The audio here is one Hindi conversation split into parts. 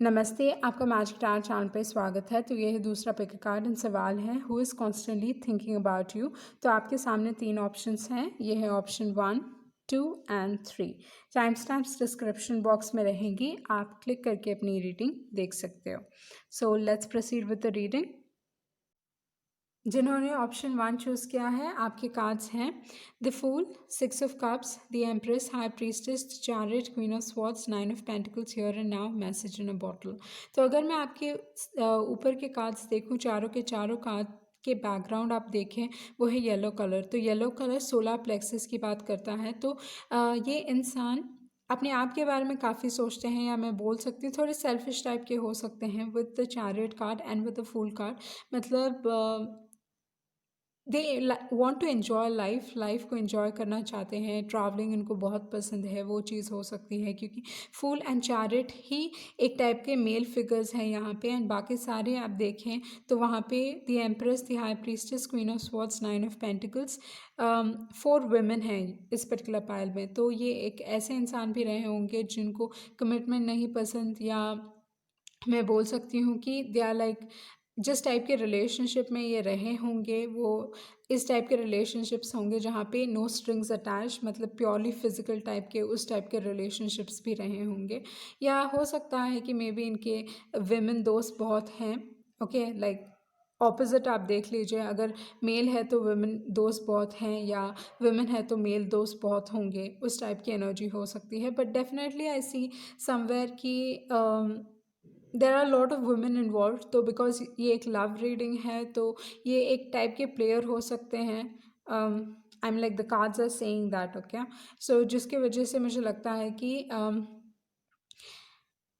नमस्ते, आपका मैजिक स्टार चैनल पे स्वागत है। तो ये है दूसरा पिक कार्ड एंड सवाल है who is constantly thinking about you. तो आपके सामने 3 ऑप्शंस हैं। ये है option 1, 2 and 3। Time stamps description box में रहेंगी, आप क्लिक करके अपनी रीडिंग देख सकते हो। So let's proceed with the reading. जिन्होंने ऑप्शन 1 चूज़ किया है, आपके कार्ड्स हैं the fool, 6 of cups, the empress, high priestess, chariot, queen of swords, 9 of pentacles, here and now, message in a bottle. तो अगर मैं आपके ऊपर के कार्ड्स देखूं, चारों के चारों कार्ड के बैकग्राउंड आप देखें, वो है येलो कलर। तो येलो कलर सोलर प्लेक्सस की बात करता है। तो ये इंसान अपने आप के बारे में काफ़ी सोचते हैं, या मैं बोल सकती हूँ थोड़े सेल्फिश टाइप के हो सकते हैं with the chariot card and with the fool card. मतलब they want to enjoy life को एन्जॉय करना चाहते हैं। ट्रैवलिंग इनको बहुत पसंद है, वो चीज़ हो सकती है, क्योंकि फूल एंड चैरियट ही एक टाइप के मेल फिगर्स हैं यहाँ पे। एंड बाकी सारे आप देखें तो वहाँ पे the empress, the high priestess, queen of swords, 9 of pentacles, 4 women हैं इस पर्टिकुलर पाइल में। तो ये एक ऐसे इंसान भी रहे होंगे जिनको कमिटमेंट नहीं पसंद, या मैं बोल सकती हूँ कि दे आर लाइक जिस टाइप के रिलेशनशिप में ये रहे होंगे, वो इस टाइप के रिलेशनशिप्स होंगे जहाँ पे नो स्ट्रिंग्स अटैच, मतलब प्योरली फिजिकल टाइप के, उस टाइप के रिलेशनशिप्स भी रहे होंगे। या हो सकता है कि मे बी इनके विमेन दोस्त बहुत हैं। ओके, लाइक ऑपोजिट आप देख लीजिए, अगर मेल है तो वुमेन दोस्त बहुत हैं, या वुमेन है तो मेल दोस्त बहुत होंगे, उस टाइप की एनर्जी हो सकती है। But definitely I see somewhere कि there are lot of women involve. तो बिकॉज ये एक लव रीडिंग है, तो ये एक टाइप के प्लेयर हो सकते हैं। I am like the cards are saying that. Okay, so जिसकी वजह से मुझे लगता है कि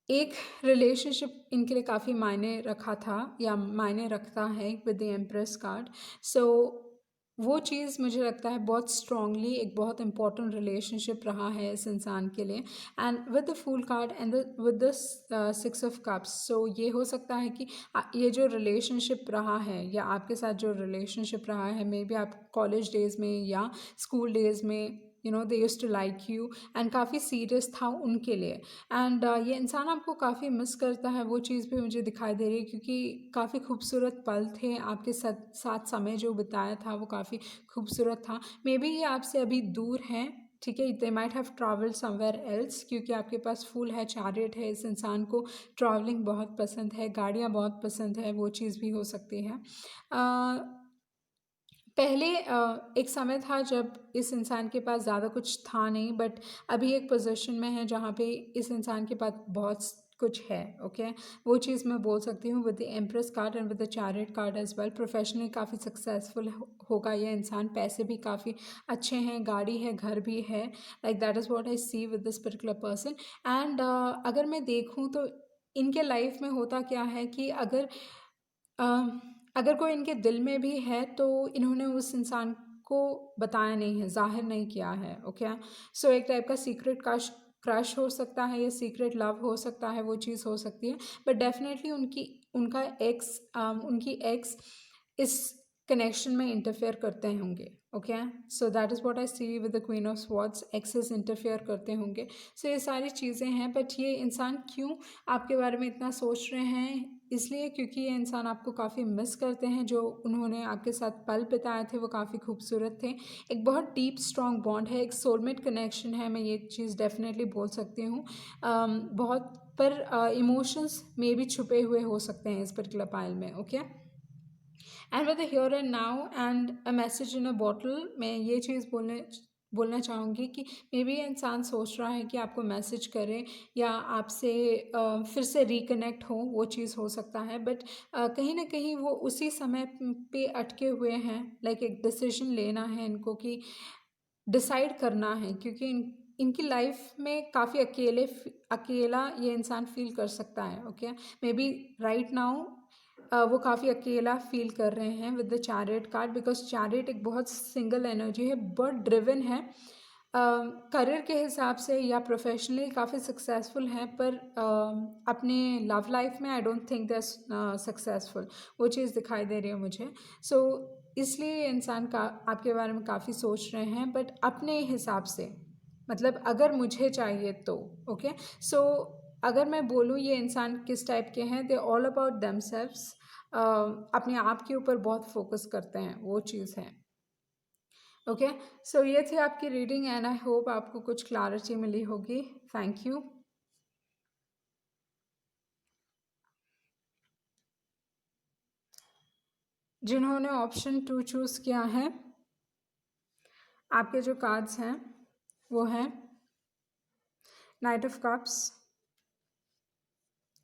एक रिलेशनशिप इनके लिए काफ़ी मायने रखा था, या मायने रखता है विद द एम्प्रेस कार्ड। सो वो चीज़ मुझे लगता है बहुत स्ट्रांगली एक बहुत इंपॉर्टेंट रिलेशनशिप रहा है इस इंसान के लिए। And with the fool card and with the 6 of cups, so ये हो सकता है कि ये जो रिलेशनशिप रहा है, या आपके साथ जो रिलेशनशिप रहा है, मे बी आप कॉलेज डेज़ में या स्कूल डेज़ में, you know, they used to like you, and काफ़ी सीरियस था उनके लिए। एंड ये इंसान आपको काफ़ी मिस करता है, वो चीज़ भी मुझे दिखाई दे रही है, क्योंकि काफ़ी खूबसूरत पल थे आपके साथ, समय जो बिताया था वो काफ़ी खूबसूरत था। मे बी ये आपसे अभी दूर हैं, ठीक है, they might have travelled somewhere else, क्योंकि आपके पास फूल है, चैरियट है। इस इंसान को ट्रैवलिंग बहुत पसंद है, गाड़ियाँ बहुत पसंद है, वो चीज़ भी हो सकती है। पहले एक समय था जब इस इंसान के पास ज़्यादा कुछ था नहीं, बट अभी एक पोजीशन में है जहाँ पे इस इंसान के पास बहुत कुछ है। ओके, वो चीज़ मैं बोल सकती हूँ with the empress card and with the chariot card as well. Professionally काफ़ी सक्सेसफुल होगा ये इंसान, पैसे भी काफ़ी अच्छे हैं, गाड़ी है, घर भी है। Like that is what I see with this particular person. And अगर मैं देखूँ तो इनके लाइफ में होता क्या है कि अ, अगर कोई इनके दिल में भी है तो इन्होंने उस इंसान को बताया नहीं है, ज़ाहिर नहीं किया है। ओके, सो एक टाइप का सीक्रेट क्रश हो सकता है, या सीक्रेट लव हो सकता है, वो चीज़ हो सकती है। बट डेफिनेटली उनकी एक्स इस कनेक्शन में इंटरफेयर करते होंगे। Okay, so that is what I see with the queen of swords, exes interfere करते होंगे। सो ये सारी चीज़ें हैं। बट ये इंसान क्यों आपके बारे में इतना सोच रहे हैं? इसलिए क्योंकि ये इंसान आपको काफ़ी मिस करते हैं, जो उन्होंने आपके साथ पल बिताए थे वो काफ़ी खूबसूरत थे। एक बहुत डीप स्ट्रॉन्ग बॉन्ड है, एक सोलमेट कनेक्शन है, मैं ये चीज़ डेफिनेटली बोल सकती हूँ। बहुत पर इमोशंस में भी छुपे हुए हो सकते हैं इस पर्टिकुलर पाइल में। Okay, and with the here and now and a message in a bottle, मैं ये चीज़ बोलना चाहूँगी कि मे बी इंसान सोच रहा है कि आपको मैसेज करे, या आपसे फिर से रिकनेक्ट हो, वो चीज़ हो सकता है। बट कहीं ना कहीं वो उसी समय पे अटके हुए हैं। लाइक एक डिसीजन लेना है इनको, कि डिसाइड करना है, क्योंकि इनकी लाइफ में काफ़ी अकेला ये इंसान फील कर सकता है। Okay, may be right now वो काफ़ी अकेला फील कर रहे हैं with the chariot card, because chariot एक बहुत सिंगल एनर्जी है, बहुत ड्रिवन है। करियर के हिसाब से या प्रोफेशनली काफ़ी सक्सेसफुल हैं, पर अपने लव लाइफ में I don't think they successful, वो चीज़ दिखाई दे रही है मुझे। सो इसलिए इंसान का आपके बारे में काफ़ी सोच रहे हैं, बट अपने हिसाब से, मतलब अगर मुझे चाहिए तो। ओके, सो अगर मैं बोलूँ ये इंसान किस टाइप के हैं, दे ऑल अबाउट देमसेल्व्स, अपने आप के ऊपर बहुत फोकस करते हैं, वो चीज़ है। ओके, सो ये थी आपकी रीडिंग एंड आई होप आपको कुछ क्लैरिटी मिली होगी। Thank you. जिन्होंने ऑप्शन 2 चूज़ किया है, आपके जो कार्ड्स हैं वो हैं night of cups,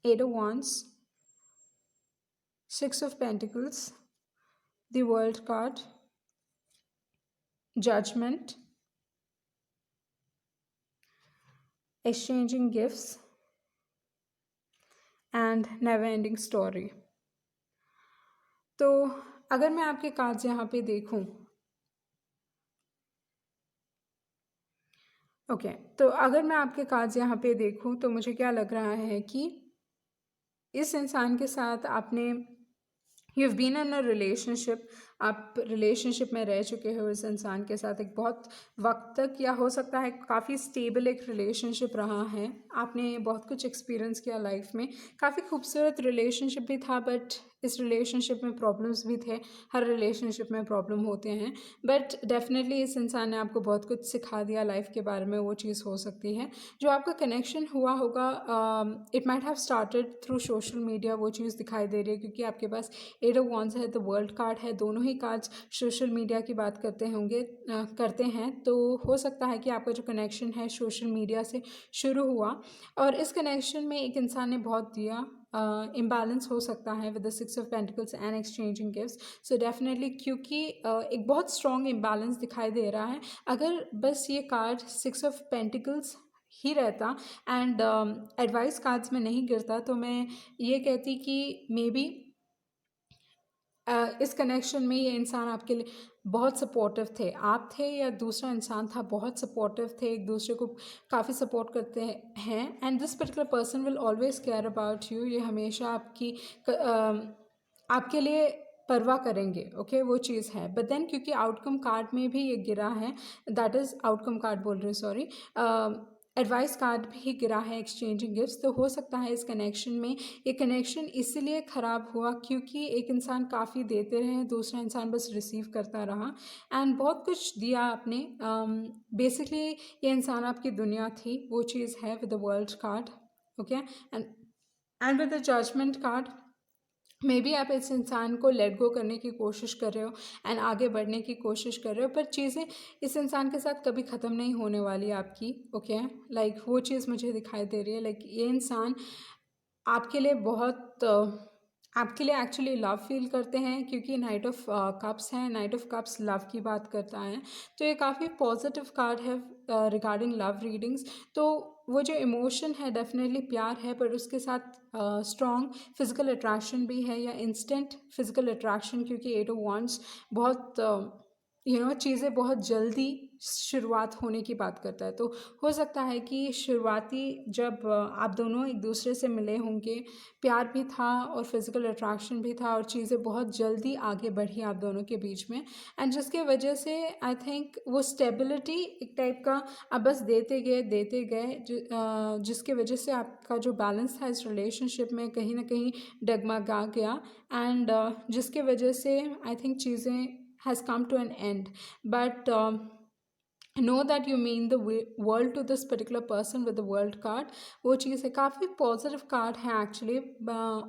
8 of wands, 6 of pentacles, the world card, judgment, exchanging gifts and never ending story। तो अगर मैं आपके कार्ड्स यहाँ पे देखूँ, ओके, तो अगर मैं आपके कार्ड्स यहाँ पे देखूँ तो मुझे क्या लग रहा है कि इस इंसान के साथ आपने you have been in a relationship, आप रिलेशनशिप में रह चुके हो इस इंसान के साथ एक बहुत वक्त तक, या हो सकता है काफ़ी स्टेबल एक रिलेशनशिप रहा है, आपने बहुत कुछ एक्सपीरियंस किया लाइफ में, काफ़ी खूबसूरत रिलेशनशिप भी था, बट इस रिलेशनशिप में प्रॉब्लम्स भी थे, हर रिलेशनशिप में प्रॉब्लम होते हैं, बट डेफिनेटली इस इंसान ने आपको बहुत कुछ सिखा दिया लाइफ के बारे में, वो चीज़ हो सकती है। जो आपका कनेक्शन हुआ होगा, it might have started through social media, वो चीज़ दिखाई दे रही है, क्योंकि आपके पास 8 of wands है, तो वर्ल्ड कार्ड है, दोनों ही कार्ड्स सोशल मीडिया की बात करते हैं, तो हो सकता है कि आपका जो कनेक्शन है सोशल मीडिया से शुरू हुआ, और इस कनेक्शन में एक इंसान ने बहुत दिया, इम्बैलेंस हो सकता है with the 6 of pentacles and exchanging gifts, so definitely, क्योंकि एक बहुत स्ट्रॉन्ग इम्बैलेंस दिखाई दे रहा है। अगर बस ये कार्ड 6 of pentacles ही रहता एंड एडवाइस कार्ड्स में नहीं गिरता, तो मैं ये कहती कि मे बी इस कनेक्शन में ये इंसान आपके लिए बहुत सपोर्टिव थे, आप थे या दूसरा इंसान था, बहुत सपोर्टिव थे, एक दूसरे को काफ़ी सपोर्ट करते हैं, and this particular person will always care about you, ये हमेशा आपके लिए परवाह करेंगे, ओके, वो चीज़ है। बट देन क्योंकि आउटकम कार्ड में भी ये गिरा है, दैट इज़ आउटकम कार्ड बोल रही हूँ, सॉरी, एडवाइस कार्ड भी गिरा है, एक्सचेंजिंग गिफ्ट्स, तो हो सकता है इस कनेक्शन में, ये कनेक्शन इसलिए ख़राब हुआ क्योंकि एक इंसान काफ़ी देते रहे, दूसरा इंसान बस रिसीव करता रहा, एंड बहुत कुछ दिया आपने, बेसिकली ये इंसान आपकी दुनिया थी, वो चीज़ है with the world card, okay, and with the judgement card, maybe आप इस इंसान को लेट गो करने की कोशिश कर रहे हो एंड आगे बढ़ने की कोशिश कर रहे हो, पर चीज़ें इस इंसान के साथ कभी ख़त्म नहीं होने वाली आपकी, ओके, लाइक वो चीज़ मुझे दिखाई दे रही है, लाइक ये इंसान आपके लिए बहुत आपके लिए एक्चुअली लव फील करते हैं, क्योंकि नाइट ऑफ कप्स है, नाइट ऑफ कप्स लव की बात करता है, तो ये काफ़ी पॉजिटिव कार्ड है रिगार्डिंग लव रीडिंग्स। तो वो जो इमोशन है डेफिनेटली प्यार है, पर उसके साथ स्ट्रॉन्ग फिजिकल अट्रैक्शन भी है, या इंस्टेंट फिजिकल अट्रैक्शन, क्योंकि 8 of wands बहुत चीज़ें बहुत जल्दी शुरुआत होने की बात करता है, तो हो सकता है कि शुरुआती जब आप दोनों एक दूसरे से मिले होंगे, प्यार भी था और फिज़िकल अट्रैक्शन भी था, और चीज़ें बहुत जल्दी आगे बढ़ी आप दोनों के बीच में, एंड जिसके वजह से आई थिंक वो स्टेबिलिटी एक टाइप का आप बस देते गए जिसके वजह से आपका जो बैलेंस था इस रिलेशनशिप में कहीं ना कहीं डगमगा गया, एंड जिसके वजह से आई थिंक चीज़ें has come to an end, but know that you mean the world to this particular person with the world card, वो चीज़ है, काफ़ी पॉजिटिव कार्ड है एक्चुअली,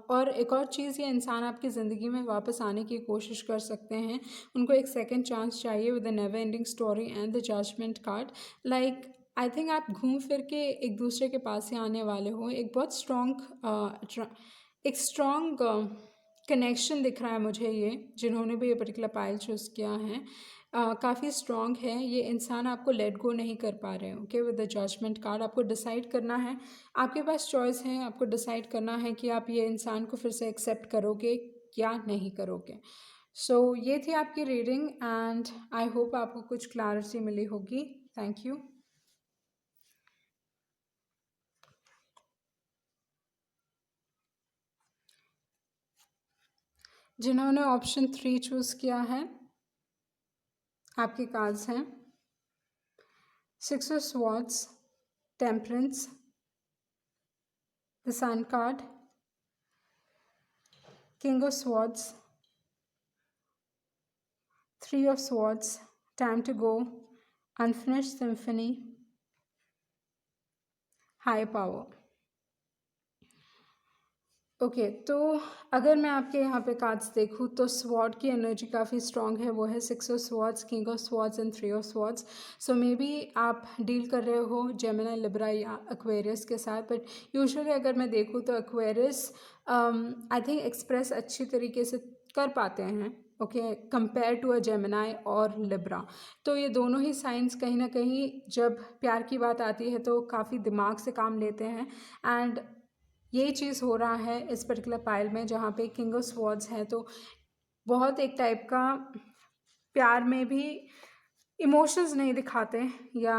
और एक और चीज़, ये इंसान आपकी ज़िंदगी में वापस आने की कोशिश कर सकते हैं, उनको एक सेकंड चांस चाहिए with the never ending story and the judgement card, like I think आप घूम फिर के एक दूसरे के पास ही आने वाले हो, एक बहुत स्ट्रॉन्ग कनेक्शन दिख रहा है मुझे, ये जिन्होंने भी ये पर्टिकुलर पाइल चूज़ किया है काफ़ी स्ट्रॉन्ग है, ये इंसान आपको लेट गो नहीं कर पा रहे हैं, okay, with the judgement card आपको डिसाइड करना है, आपके पास चॉइस है, आपको डिसाइड करना है कि आप ये इंसान को फिर से एक्सेप्ट करोगे या नहीं करोगे। सो ये थी आपकी रीडिंग एंड आई होप आपको कुछ क्लैरिटी मिली होगी। Thank you. जिन्होंने ऑप्शन 3 चूज़ किया है, आपके कार्ड्स हैं 6 of swords, temperance, the sun card, king of swords, three of swords, time to go, unfinished symphony, high power. Okay तो अगर मैं आपके यहाँ पे कार्ड्स देखूँ तो स्वॉर्ड की एनर्जी काफ़ी स्ट्रॉन्ग है, वो है six of swords, king of swords and three of swords. So may be आप डील कर रहे हो जेमिनी, लिब्रा या एक्वेरियस के साथ, बट यूजुअली अगर मैं देखूँ तो एक्वेरियस आई थिंक एक्सप्रेस अच्छी तरीके से कर पाते हैं, okay, compare to a Gemini और लिब्रा। तो ये दोनों ही साइंस कहीं ना कहीं जब प्यार की बात आती है तो काफ़ी दिमाग से काम लेते हैं, एंड ये चीज़ हो रहा है इस पर्टिकुलर पाइल में जहाँ पे किंग ऑफ स्वॉर्ड्स है। तो बहुत एक टाइप का प्यार में भी इमोशंस नहीं दिखाते, या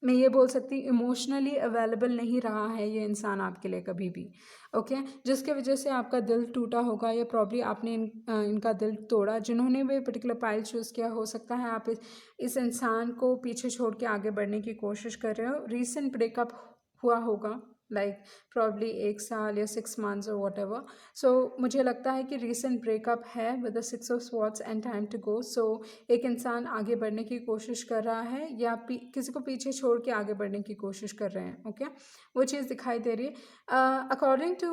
मैं ये बोल सकती इमोशनली अवेलेबल नहीं रहा है ये इंसान आपके लिए कभी भी, ओके, जिसके वजह से आपका दिल टूटा होगा, या प्रॉब्ली आपने इनका दिल तोड़ा। जिन्होंने भी पर्टिकुलर पाइल चूज़ किया, हो सकता है आप इस इंसान को पीछे छोड़ के आगे बढ़ने की कोशिश कर रहे हो। रीसेंट ब्रेकअप हुआ होगा, लाइक प्रॉब्ली 1 साल या 6 मंथ्स और वॉट एवर। सो मुझे लगता है कि रीसेंट ब्रेकअप है with the six of swords and time to go. So एक इंसान आगे बढ़ने की कोशिश कर रहा है, या किसी को पीछे छोड़ के आगे बढ़ने की कोशिश कर रहे हैं, ओके, वो चीज़ दिखाई दे रही है। अकॉर्डिंग टू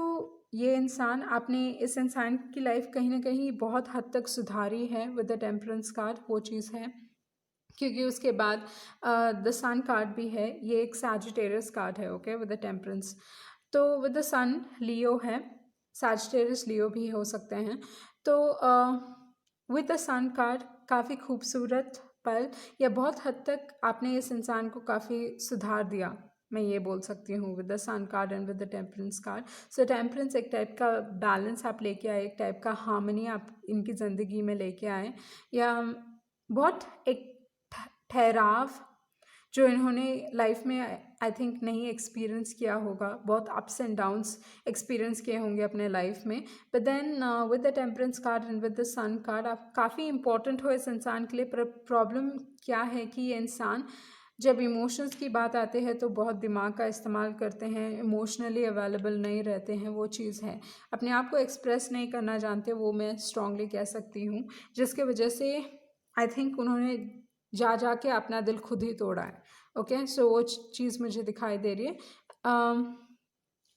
ये इंसान, आपने इस इंसान की लाइफ कहीं ना कहीं बहुत हद तक सुधारी है विद द टेम्परेंस कार्ड, वो चीज़ है। क्योंकि उसके बाद द सन कार्ड भी है, ये एक सैजिटेरियस कार्ड है, ओके, विद द टेम्परेंस। तो विद द सन लियो है, सैजिटेरियस लियो भी हो सकते हैं। तो विद द सन कार्ड काफ़ी खूबसूरत पल, या बहुत हद तक आपने इस इंसान को काफ़ी सुधार दिया, मैं ये बोल सकती हूँ, with the sun card and with the temperance card. So temperance एक टाइप का बैलेंस आप लेके आए, एक टाइप का हार्मनी आप इनकी ज़िंदगी में लेके आए, या बहुत एक ठहराव जो इन्होंने लाइफ में आई थिंक नहीं एक्सपीरियंस किया होगा, बहुत अप्स एंड डाउन्स एक्सपीरियंस किए होंगे अपने लाइफ में। But then with the temperance card and with the sun card, आप काफ़ी इंपॉर्टेंट हो इस इंसान के लिए। पर प्रॉब्लम क्या है कि ये इंसान जब इमोशंस की बात आते हैं तो बहुत दिमाग का इस्तेमाल करते हैं, इमोशनली अवेलेबल नहीं रहते हैं, वो चीज़ है। अपने आप को एक्सप्रेस नहीं करना जानते, वो मैं स्ट्रांगली कह सकती हूँ, जिसके वजह से आई थिंक उन्होंने जा के अपना दिल खुद ही तोड़ा है, ओके। सो वो चीज़ मुझे दिखाई दे रही है।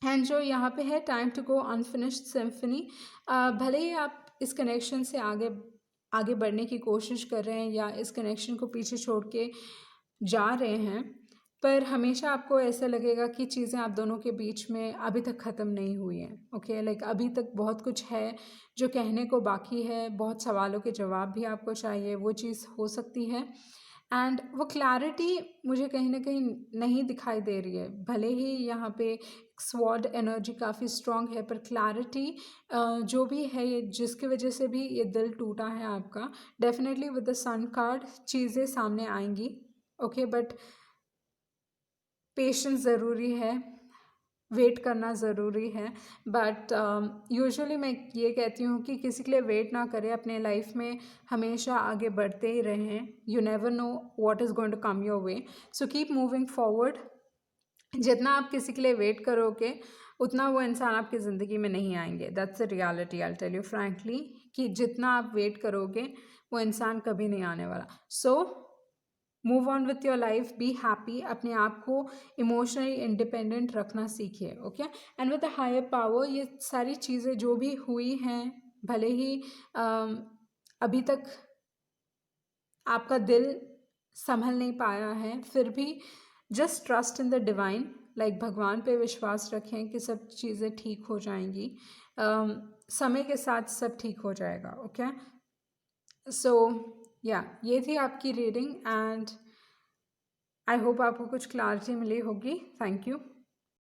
एंड जो यहाँ पे है time to go, unfinished symphony, भले ही आप इस कनेक्शन से आगे बढ़ने की कोशिश कर रहे हैं, या इस कनेक्शन को पीछे छोड़ के जा रहे हैं, पर हमेशा आपको ऐसा लगेगा कि चीज़ें आप दोनों के बीच में अभी तक ख़त्म नहीं हुई हैं, ओके, लाइक अभी तक बहुत कुछ है जो कहने को बाकी है, बहुत सवालों के जवाब भी आपको चाहिए, वो चीज़ हो सकती है। एंड वो क्लैरिटी मुझे कहीं ना कहीं नहीं दिखाई दे रही है, भले ही यहाँ पे स्वॉर्ड एनर्जी काफ़ी स्ट्रॉन्ग है, पर क्लैरिटी जो भी है ये, जिसकी वजह से भी ये दिल टूटा है आपका, definitely with the sun card चीज़ें सामने आएंगी, ओके, बट पेशेंस ज़रूरी है, वेट करना ज़रूरी है। बट यूजुअली मैं ये कहती हूँ कि किसी के लिए वेट ना करें, अपने लाइफ में हमेशा आगे बढ़ते ही रहें। You never know what is going to come your way, so keep moving forward. जितना आप किसी के लिए वेट करोगे उतना वो इंसान आपकी ज़िंदगी में नहीं आएंगे, that's the reality, I tell you frankly, कि जितना आप वेट करोगे वो इंसान कभी नहीं आने वाला। So move on with your life, be happy, अपने आप को इमोशनली इंडिपेंडेंट रखना सीखिए, okay. And with the higher power, ये सारी चीज़ें जो भी हुई हैं, भले ही अभी तक आपका दिल संभल नहीं पाया है, फिर भी just trust in the divine, like भगवान पे विश्वास रखें कि सब चीज़ें ठीक हो जाएंगी, समय के साथ सब ठीक हो जाएगा, ओके। सो या ये थी आपकी रीडिंग, एंड आई होप आपको कुछ क्लैरिटी मिली होगी। Thank you.